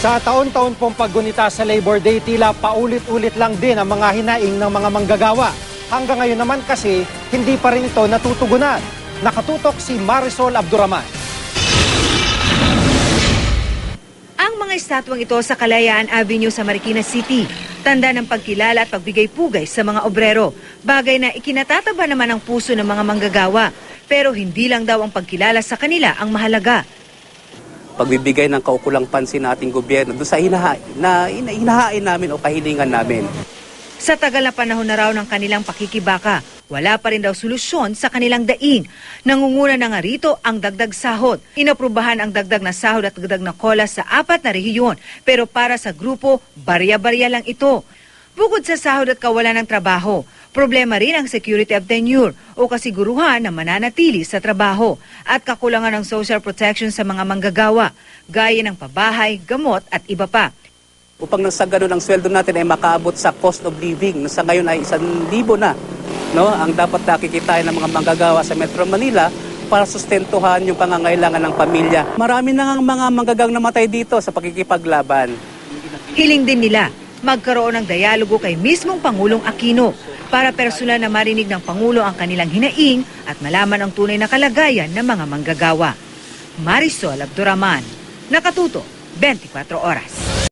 Sa taon-taon pong paggunita sa Labor Day, tila paulit-ulit lang din ang mga hinaing ng mga manggagawa. Hanggang ngayon naman kasi, hindi pa rin ito natutugunan. Nakatutok si Marisol Abduraman. Ang mga estatwang ito sa Kalayaan Avenue sa Marikina City, tanda ng pagkilala at pagbigay-pugay sa mga obrero. Bagay na ikinatataba naman ang puso ng mga manggagawa. Pero hindi lang daw ang pagkilala sa kanila ang mahalaga. Pagbibigay ng kaukulang pansin ng ating gobyerno doon sa hinahain namin o kahilingan namin. Sa tagal na panahon na raw ng kanilang pakikibaka, wala pa rin daw solusyon sa kanilang daing. Nangunguna na nga rito ang dagdag sahod. Inaprubahan ang dagdag na sahod at dagdag na kola sa 4 na rehiyon. Pero para sa grupo, barya-barya lang ito. Bukod sa sahod at kawalan ng trabaho, problema rin ang security of tenure o kasiguruhan na mananatili sa trabaho at kakulangan ng social protection sa mga manggagawa, gaya ng pabahay, gamot at iba pa. Upang nang sa ganun ang sweldo natin ay makaabot sa cost of living. Sa ngayon ay 1,000 na, no? Ang dapat nakikitain ng mga manggagawa sa Metro Manila para sustentuhan yung pangangailangan ng pamilya. Marami na nga mga manggagang namatay dito sa pakikipaglaban. Hiling din nila magkaroon ng dialogo kay mismong Pangulong Aquino para personal na marinig ng Pangulo ang kanilang hinaing at malaman ang tunay na kalagayan ng mga manggagawa. Marisol Abduraman, Nakatuto, 24 Oras.